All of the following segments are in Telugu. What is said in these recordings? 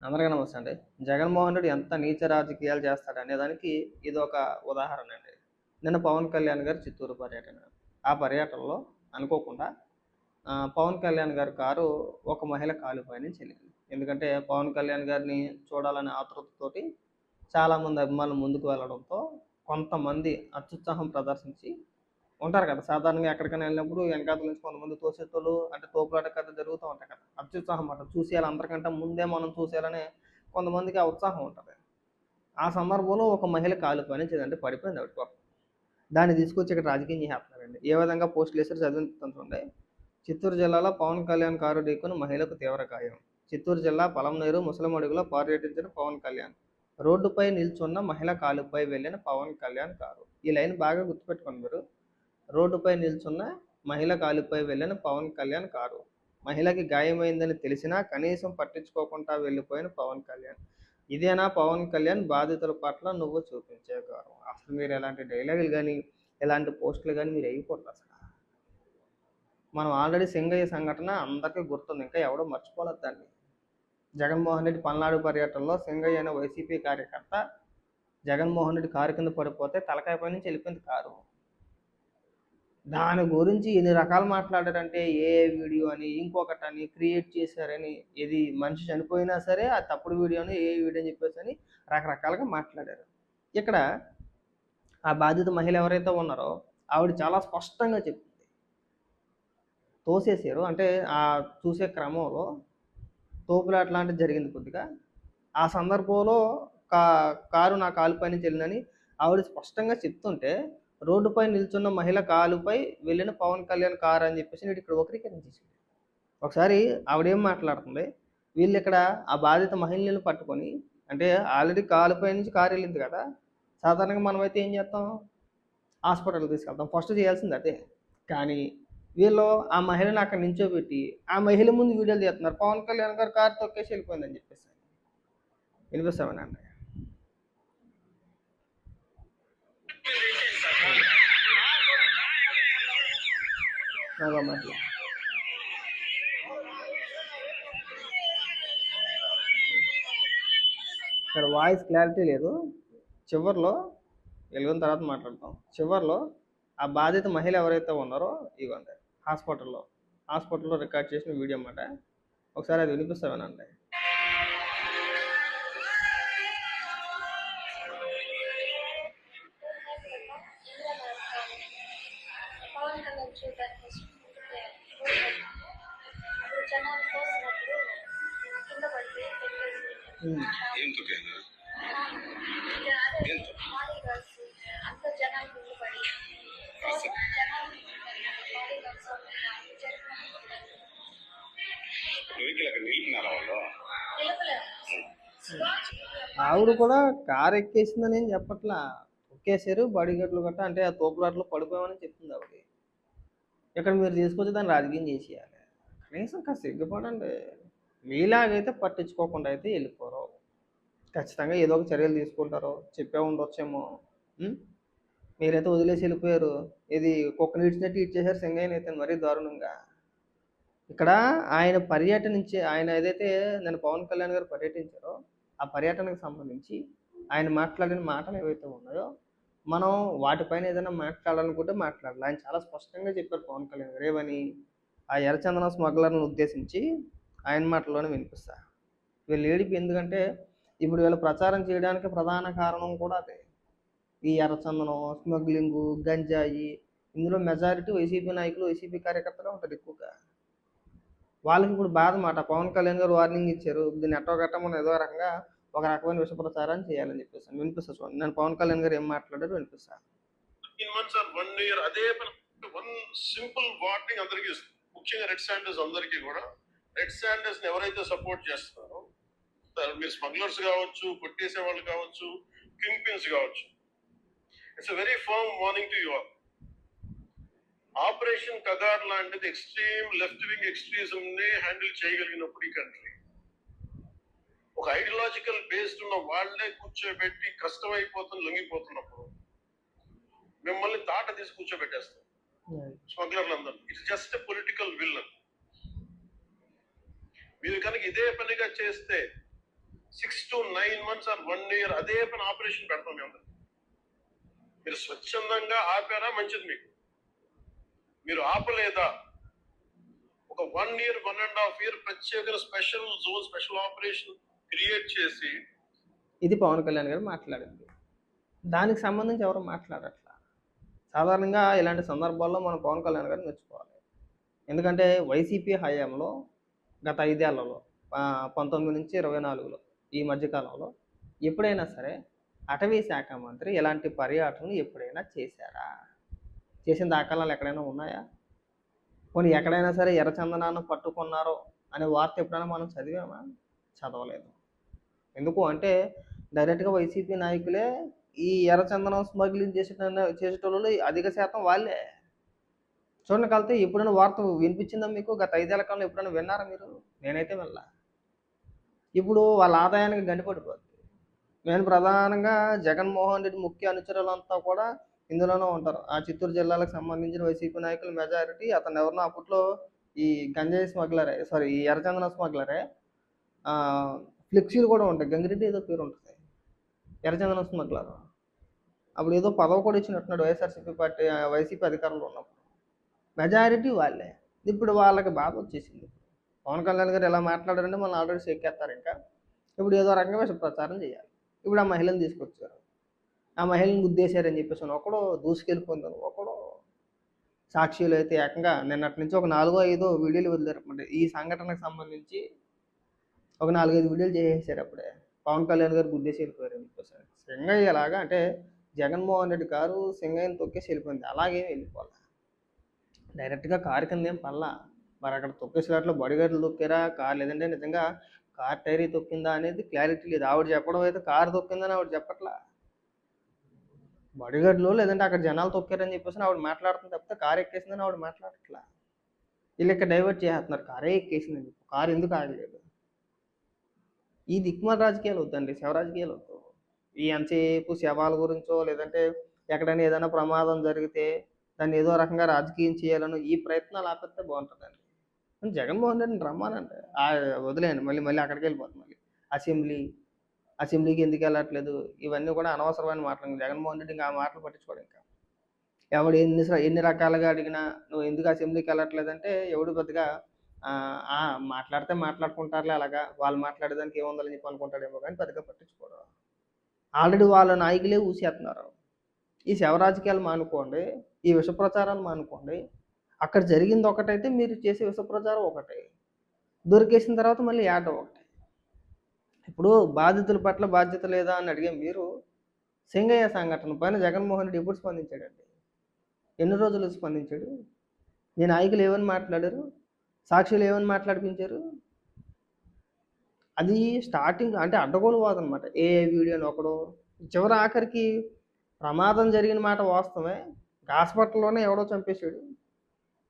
అందరికీ నమస్తే అండి. జగన్మోహన్ రెడ్డి ఎంత నీచ రాజకీయాలు చేస్తాడనే దానికి ఇదొక ఉదాహరణ అండి. నిన్న పవన్ కళ్యాణ్ గారు చిత్తూరు పర్యటన. ఆ పర్యటనలో అనుకోకుండా పవన్ కళ్యాణ్ గారి కారు ఒక మహిళ కాలుపై నుంచి ఎళ్ళింది. ఎందుకంటే పవన్ కళ్యాణ్ గారిని చూడాలనే ఆతృతతోటి చాలామంది అభిమానులు ముందుకు వెళ్ళడంతో కొంతమంది అత్యుత్సాహం ప్రదర్శించి ఉంటారు కదా! సాధారణంగా ఎక్కడికైనా ఎళ్ళినప్పుడు వెనకాతల నుంచి కొంతమంది తోసేటోళ్ళు అంటే తోపులాట కథ జరుగుతా ఉంటాయి కదా! అత్యుత్సాహం మాట. చూసేయాలి అందరికంటే ముందే మనం చూసేయాలనే కొంతమందికి ఆ ఉత్సాహం ఉంటది. ఆ సందర్భంలో ఒక మహిళ కాలుపై నుంచి ఏదంటే పడిపోయింది ఆవిడ పాపం. దాన్ని తీసుకొచ్చి ఇక్కడ రాజకీయం చేసేస్తున్నారండి. ఏ విధంగా పోస్టులేసారో చదివిస్తాను చూడండి. చిత్తూరు జిల్లాలో పవన్ కళ్యాణ్ కారు ఢీకొని మహిళకు తీవ్ర గాయం. చిత్తూరు జిల్లా పలంనేరు ముసలమడుగులో పర్యటించిన పవన్ కళ్యాణ్. రోడ్డుపై నిల్చున్న మహిళ కాలుపై వెళ్లిన పవన్ కళ్యాణ్ కారు. ఈ లైన్ బాగా గుర్తుపెట్టుకోండి మీరు. రోడ్డుపై నిల్చున్న మహిళ కాలుపై వెళ్లిన పవన్ కళ్యాణ్ కారు. మహిళకి గాయమైందని తెలిసినా కనీసం పట్టించుకోకుండా వెళ్లిపోయిన పవన్ కళ్యాణ్. ఇదేనా పవన్ కళ్యాణ్ బాధితుల పట్ల నువ్వు చూపించే గౌరవం? అసలు మీరు ఎలాంటి డైలాగులు కానీ ఎలాంటి పోస్టులు కానీ మీరు వేయకూడదు అసలు. మనం ఆల్రెడీ సింగయ్య సంఘటన అందరికీ గుర్తుంది, ఇంకా ఎవడో మర్చిపోలేదు దాన్ని. జగన్మోహన్ రెడ్డి పల్నాడు పర్యటనలో సింగయ్య అనే వైసీపీ కార్యకర్త జగన్మోహన్ రెడ్డి కారు కింద పడిపోతే తలకాయ పై నుంచి వెళ్ళిపోయింది కారు. దాని గురించి ఎన్ని రకాలు మాట్లాడారంటే ఏ వీడియో అని ఇంకొకటని క్రియేట్ చేశారని, ఇది మనిషి చనిపోయినా సరే ఆ తప్పుడు వీడియోని ఏ వీడియో అని చెప్పేసి అని రకరకాలుగా మాట్లాడారు. ఇక్కడ ఆ బాధిత మహిళ ఎవరైతే ఉన్నారో ఆవిడ చాలా స్పష్టంగా చెప్పింది. తోసేసారు అంటే ఆ చూసే క్రమంలో తోపులాట లాంటిది జరిగింది కొద్దిగా. ఆ సందర్భంలో కారు నా కాలుపై నుంచి వెళ్ళిందని ఆవిడ స్పష్టంగా చెప్తుంటే రోడ్డుపై నిల్చున్న మహిళ కాలుపై వెళ్ళిన పవన్ కళ్యాణ్ కారు అని చెప్పేసి నేను ఇక్కడ వక్రీకరించేసాడు. ఒకసారి ఆవిడేం మాట్లాడుతుంది, వీళ్ళు ఇక్కడ ఆ బాధిత మహిళలను పట్టుకొని అంటే ఆల్రెడీ కాలుపై నుంచి కారు వెళ్ళింది కదా, సాధారణంగా మనమైతే ఏం చేస్తాం, హాస్పిటల్కి తీసుకెళ్తాం, ఫస్ట్ చేయాల్సింది అదే. కానీ వీళ్ళు ఆ మహిళను అక్కడ నించోబెట్టి ఆ మహిళ ముందు వీడియోలు తీస్తున్నారు, పవన్ కళ్యాణ్ గారు కారు తొక్కేసి వెళ్ళిపోయిందని చెప్పేసి. వినిపిస్తామేనండి. మహిళ ఇక్కడ వాయిస్ క్లారిటీ లేదు. చివర్లో వెలిగిన తర్వాత మాట్లాడతాం. చివర్లో ఆ బాధిత మహిళ ఎవరైతే ఉన్నారో ఇవ్వండి హాస్పిటల్లో రికార్డ్ చేసిన వీడియో అన్నమాట. ఒకసారి అది వినిపిస్తామేనండి. ఆవిడ కూడా కారు ఎక్కేసిందని ఏం చెప్పట్లా, తొక్కేసారు బాడీగార్డులు గట్ట అంటే ఆ తోపులాట్లో పడిపోయామని చెప్తుంది ఆవిడ. ఇక్కడ మీరు తీసుకొచ్చి దాన్ని రాజకీయం చేసేయాలి. కనీసం కాస్త సిగ్గుపడండి. మీలాగైతే పట్టించుకోకుండా అయితే వెళ్ళిపోరు. ఖచ్చితంగా ఏదో ఒక చర్యలు తీసుకుంటారు, చెప్పే ఉండొచ్చేమో. మీరైతే వదిలేసి వెళ్ళిపోయారు. ఇది కుక్కని ఇచ్చినట్టు ఇచ్చేసారు సింగయ్యని అయితే మరీ దారుణంగా. ఇక్కడ ఆయన పర్యటించి ఆయన ఏదైతే నేను పవన్ కళ్యాణ్ గారు పర్యటించారో ఆ పర్యటనకు సంబంధించి ఆయన మాట్లాడిన మాటలు ఏవైతే ఉన్నాయో మనం వాటిపైన ఏదైనా మాట్లాడాలనుకుంటే మాట్లాడాలి. ఆయన చాలా స్పష్టంగా చెప్పారు పవన్ కళ్యాణ్ గారు ఏమని, ఆ ఎర్రచందనం స్మగ్లర్లను ఉద్దేశించి ఆయన మాటల్లోనే వినిపిస్తా. వీళ్ళు ఏడిపి ఎందుకంటే ఇప్పుడు వీళ్ళు ప్రచారం చేయడానికి ప్రధాన కారణం కూడా అదే. ఈ ఎర్రచందనం, స్మగ్లింగు, గంజాయి, ఇందులో మెజారిటీ వైసీపీ నాయకులు, వైసీపీ కార్యకర్తలే ఉంటారు ఎక్కువగా. వాళ్ళకి ఇప్పుడు బాధ మాట. పవన్ కళ్యాణ్ గారు వార్నింగ్ ఇచ్చారు, దీన్ని ఎట్టో గట్ట మనం ఏదో రకంగా ఒక రకమైన విష ప్రచారం చేయాలని చెప్పేసి. వినిపిస్తా చూడండి, నేను పవన్ కళ్యాణ్ గారు ఏం మాట్లాడారు వినిపిస్తా. అదే వన్ సింపుల్ వార్నింగ్ అందరికీ, ముఖ్యంగా రెడ్ శాండర్స్ అందరికీ కూడా. రెడ్ శాండర్స్ ఎవరైతే సపోర్ట్ చేస్తున్నారో మీరు స్మగ్లర్స్ కావచ్చు, కొట్టేసే వాళ్ళు కావచ్చు, కింగ్ పిన్స్ కావచ్చు, it's very firm warning to you all. Operation Kagar లాంటిది ఎక్స్ట్రీమ్ లెఫ్ట్ వింగ్ ఎక్స్ట్రీజం ని హ్యాండిల్ చేయగలిగినప్పుడు ఈ కంట్రీ, ఒక ఐడియాలజికల్ బేస్డ్ ఉన్న వాళ్లే కూర్చోబెట్టి కష్టమైపోతుంది లొంగిపోతున్నప్పుడు మిమ్మల్ని తాట తీసి కూర్చోబెట్టేస్తారు స్మగ్లర్లందరూ. It's just political will. మీరు కనుక ఇదే పనిగా చేస్తే to 9 months ఆర్ 1 year అదే పని ఆపరేషన్ పెడతాం మేము అందరికి. మీరు స్వచ్ఛందంగా ఆపారా మంచిది, మీకు మీరు ఆపలేదా ఒక 1 year 1.5 year ప్రత్యేక special zone special operation create చేసి. ఇది పవన్ కళ్యాణ్ గారు మాట్లాడింది. దానికి సంబంధించి ఎవరు మాట్లాడట్లా. సాధారణంగా ఇలాంటి సందర్భాల్లో మనం పవన్ కళ్యాణ్ గారిని మెచ్చుకోవాలి. ఎందుకంటే వైసీపీ హయాంలో గత 5 ఏళ్లలో 19 నుంచి 24లో ఈ మధ్యకాలంలో ఎప్పుడైనా సరే అటవీ శాఖ మంత్రి ఇలాంటి పర్యటనలు ఎప్పుడైనా చేశారా? చేసిన దాఖలాలు ఎక్కడైనా ఉన్నాయా? పోనీ ఎక్కడైనా సరే ఎర్రచందనాన్ని పట్టుకున్నారో అనే వార్త ఎప్పుడైనా మనం చదివామా? చదవలేదు. ఎందుకు అంటే డైరెక్ట్గా వైసీపీ నాయకులే ఈ ఎర్రచందనం స్మగ్లింగ్ చేసేటోళ్ళు అధిక శాతం వాళ్ళే. చూడండి కలితే ఎప్పుడైనా వార్త వినిపించిందా మీకు? గత 5 ఏళ్ల కాలంలో ఎప్పుడైనా విన్నారా మీరు? నేనైతే వెళ్ళా. ఇప్పుడు వాళ్ళ ఆదాయానికి గండిపడిపోద్ది. నేను ప్రధానంగా జగన్మోహన్ రెడ్డి ముఖ్య అనుచరులంతా కూడా ఇందులోనే ఉంటారు. ఆ చిత్తూరు జిల్లాలకు సంబంధించిన వైసీపీ నాయకుల మెజారిటీ అతను ఎవరినో అప్పట్లో ఈ గంజాయి స్మగ్లరే, సారీ ఈ ఎర్రచందనం స్మగ్లరే. ఫ్లెక్సీలు కూడా ఉంటాయి, గంగిరెడ్డి ఏదో పేరు ఉంటుంది, ఎర్రచందనం స్మగ్లర్. అప్పుడు ఏదో పదవి కూడా ఇచ్చినట్టున్నాడు వైఎస్ఆర్సీపీ పార్టీ వైసీపీ అధికారంలో ఉన్నప్పుడు. మెజారిటీ వాళ్ళే. ఇప్పుడు వాళ్ళకి బాధ వచ్చేసింది. పవన్ కళ్యాణ్ గారు ఎలా మాట్లాడారంటే మనం ఆల్రెడీ షేకేస్తారు. ఇంకా ఇప్పుడు ఏదో రకంగా విష ప్రచారం చేయాలి. ఇప్పుడు ఆ మహిళను తీసుకొచ్చారు, ఆ మహిళను గుద్దేశారని చెప్పేసి ఒకడు దూసుకెళ్ళిపోయిందని ఒకడు. సాక్షులు అయితే ఏకంగా నిన్నటి నుంచి ఒక 4-5 వీడియోలు వదిలేరన్నమాట. ఈ సంఘటనకు సంబంధించి ఒక 4-5 వీడియోలు చేసేసారు. అప్పుడే పవన్ కళ్యాణ్ గారు గుద్దేసి వెళ్ళిపోయారని చెప్పేసి. సింగయ్య ఎలాగా అంటే జగన్మోహన్ రెడ్డి కారు సింగయ్యని తొక్కేసి వెళ్ళిపోయింది. అలాగే వెళ్ళిపోవాలి, డైరెక్ట్గా కారు కింద ఏం పల్లా. మరి అక్కడ తొక్కేసినట్లు బాడీగార్డులు తొక్కారా కారు, లేదంటే నిజంగా కార్ టైరీ తొక్కిందా అనేది క్లారిటీ లేదు. ఆవిడ చెప్పడం అయితే కారు తొక్కిందని ఆవిడ చెప్పట్లా. బాడీగార్డులు లేదంటే అక్కడ జనాలు తొక్కారని చెప్పేసి ఆవిడ మాట్లాడుతుంది తప్పితే కారు ఎక్కేసిందని ఆవిడ మాట్లాడట్లా. వీళ్ళు ఇక్కడ డైవర్ట్ చేస్తున్నారు, కారే ఎక్కేసిందని. కారు ఎందుకు ఆగలేదు? ఈ దిక్కుమాల రాజకీయాలు వద్దండి, శవ రాజకీయాలు వద్దు. ఈ ఎంతసేపు శవాల గురించో లేదంటే ఎక్కడైనా ఏదైనా ప్రమాదం జరిగితే దాన్ని ఏదో రకంగా రాజకీయం చేయాలని ఈ ప్రయత్నాలు ఆపేస్తే బాగుంటుందండి. జగన్మోహన్ రెడ్డిని రమ్మానంటే వదిలేయండి, మళ్ళీ మళ్ళీ అక్కడికి వెళ్ళిపోతుంది. మళ్ళీ అసెంబ్లీకి ఎందుకు వెళ్ళట్లేదు, ఇవన్నీ కూడా అనవసరమైన మాటలు. జగన్మోహన్ రెడ్డి ఇంకా ఆ మాటలు పట్టించుకోడు. ఇంకా ఎవడు ఎన్ని రకాలుగా అడిగినా నువ్వు ఎందుకు అసెంబ్లీకి వెళ్ళట్లేదంటే ఎవడు పెద్దగా మాట్లాడితే మాట్లాడుకుంటారులే, అలాగా వాళ్ళు మాట్లాడేదానికి ఏముందని చెప్పి అనుకుంటాడేమో కానీ పెద్దగా పట్టించుకోడు. ఆల్రెడీ వాళ్ళ నాయకులే ఊసేస్తున్నారు. ఈ శవ రాజకీయాలు మానుకోండి, ఈ విష ప్రచారాలు మానుకోండి. అక్కడ జరిగింది ఒకటైతే మీరు చేసే విష ప్రచారం ఒకటే, దొరికేసిన తర్వాత మళ్ళీ యాడ్ ఒకటి. ఇప్పుడు బాధితుల పట్ల బాధ్యత లేదా అని అడిగే మీరు సింగయ్య సంఘటన పైన జగన్మోహన్ రెడ్డి ఎప్పుడు స్పందించాడండి? ఎన్ని రోజులు స్పందించాడు? మీ నాయకులు ఏమని మాట్లాడారు? సాక్షులు ఏమని మాట్లాడిపించారు? అది స్టార్టింగ్ అంటే అడ్డగోలు వాదన అనమాట. ఏ వీడియోని ఒకడు చివరి ఆఖరికి ప్రమాదం జరిగిన మాట వాస్తవమే, హాస్పిటల్లోనే ఎవడో చంపేశాడు.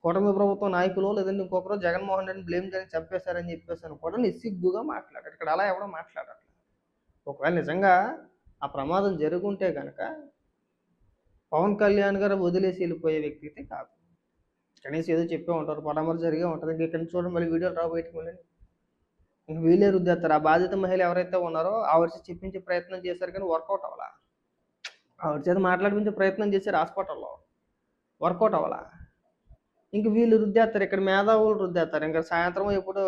కూటమి ప్రభుత్వం నాయకులు లేదంటే ఇంకొకరు జగన్మోహన్ రెడ్డిని బ్లేమ్ చేసి చంపేశారని చెప్పేసి కూడా నిస్సిగ్గుగా మాట్లాడారు. ఇక్కడ అలా ఎవడో మాట్లాడట్లేదు. ఒకవేళ నిజంగా ఆ ప్రమాదం జరుగుంటే కనుక పవన్ కళ్యాణ్ గారు వదిలేసి వెళ్ళిపోయే వ్యక్తి అయితే కాదు. కనీసం ఏదో చెప్పే ఉంటారు, పడమర జరిగే ఉంటుంది. ఇంక ఇక్కడ చూడండి మళ్ళీ వీడియోలు రావు బయటకు. మళ్ళీ ఇంక వీళ్ళే రుద్దేస్తారు. ఆ బాధిత మహిళ ఎవరైతే ఉన్నారో ఆవిడ చెప్పించే ప్రయత్నం చేశారు కానీ వర్కౌట్ అవ్వాలా. ఆవిడ చేత మాట్లాడిపించే ప్రయత్నం చేశారు హాస్పిటల్లో, వర్కౌట్ అవ్వాలా. ఇంక వీళ్ళు రుద్దేస్తారు, ఇక్కడ మేధావులు రుద్దేస్తారు. ఇంకా సాయంత్రం ఎప్పుడు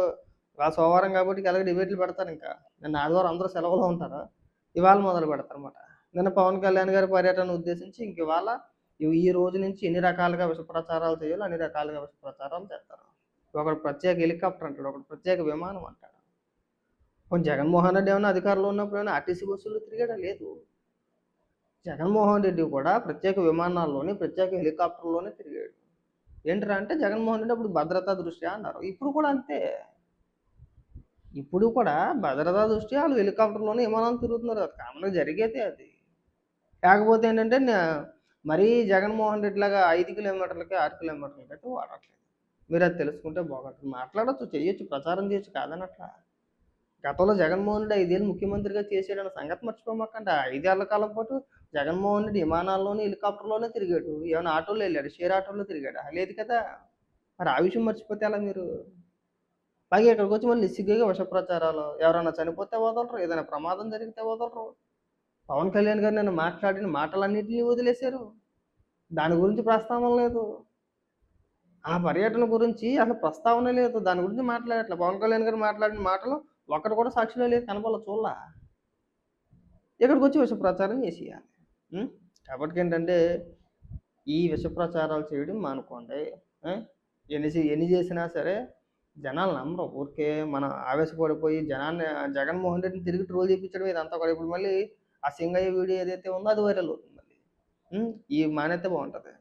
సోమవారం కాబట్టి అలాగే డిబేట్లు పెడతారు. ఇంకా నిన్న ఆదివారం అందరూ సెలవులో ఉంటారు, ఇవాళ మొదలు పెడతారు అన్నమాట. నిన్న పవన్ కళ్యాణ్ గారి పర్యటన ఉద్దేశించి ఇంక ఇవాళ ఈ రోజు నుంచి ఎన్ని రకాలుగా విష ప్రచారాలు చేయాలో అన్ని రకాలుగా విష ప్రచారాలు చేస్తారు. ఒకడు ప్రత్యేక హెలికాప్టర్ అంటాడు, ఒకడు ప్రత్యేక విమానం అంటాడు. కొంచెం జగన్మోహన్ రెడ్డి ఏమైనా అధికారంలో ఉన్నప్పుడు ఏమైనా ఆర్టీసీ బస్సులు తిరిగాడా? లేదు. జగన్మోహన్ రెడ్డి కూడా ప్రత్యేక విమానాల్లోనే ప్రత్యేక హెలికాప్టర్లోనే తిరిగాడు. ఏంటరా అంటే జగన్మోహన్ రెడ్డి అప్పుడు భద్రతా దృష్ట్యా అన్నారు. ఇప్పుడు కూడా అంతే. ఇప్పుడు కూడా భద్రతా దృష్ట్యా వాళ్ళు హెలికాప్టర్లోనే విమానాలు తిరుగుతున్నారు. అది కామన్గా జరిగేదే అది. కాకపోతే ఏంటంటే మరీ జగన్మోహన్ రెడ్డి లాగా 5 కిలోమీటర్లకి 6 కిలోమీటర్లకి అయితే వాడట్లేదు. మీరు అది తెలుసుకుంటే బాగుంటుంది. మాట్లాడచ్చు, చేయొచ్చు, ప్రచారం చేయొచ్చు, కాదనట్లా. గతంలో జగన్మోహన్ రెడ్డి 5 ఏళ్ళు ముఖ్యమంత్రిగా చేసాడన్న సంగతి మర్చిపోమాకండి. 5 ఏళ్ల కాలం పాటు జగన్మోహన్ రెడ్డి విమానాల్లోనే హెలికాప్టర్లోనే తిరిగాడు. ఏమైనా ఆటోలో వెళ్ళాడు? షేర్ ఆటోలో తిరిగాడా? లేదు కదా. మరి ఆ విషయం మర్చిపోతే ఎలా మీరు? పైగా ఇక్కడికి వచ్చి మళ్ళీ సిగ్గుగా విష ప్రచారాలు, ఎవరైనా చనిపోతే వదలరు, ఏదైనా ప్రమాదం జరిగితే వదలరు. పవన్ కళ్యాణ్ గారు నిన్న మాట్లాడిన మాటలన్నిటిని వదిలేశారు. దాని గురించి ప్రస్తావన లేదు. ఆ పర్యటన గురించి అసలు ప్రస్తావన లేదు. దాని గురించి మాట్లాడట్లే. పవన్ కళ్యాణ్ గారు మాట్లాడిన మాటలు ఒక్కటి కూడా సాక్షిలో లేదు, కనపడల, చూడలా. ఇక్కడికి వచ్చి విష ప్రచారం చేసేయాలి. కాబట్టి ఏంటంటే ఈ విష ప్రచారాలు చేయడం మానుకోండి. ఎన్ని చేసినా సరే జనాలు నమ్మరు. ఊరికే మనం ఆవేశపడిపోయి జగన్మోహన్ రెడ్డిని తిరిగి ట్రోల్ చేయించడం ఇదంతా కూడా. ఇప్పుడు మళ్ళీ ఆ సింగయ్య వీడియో ఏదైతే ఉందో అది వైరల్ అవుతుంది మళ్ళీ. ఈ మానేస్తే బాగుంటుంది.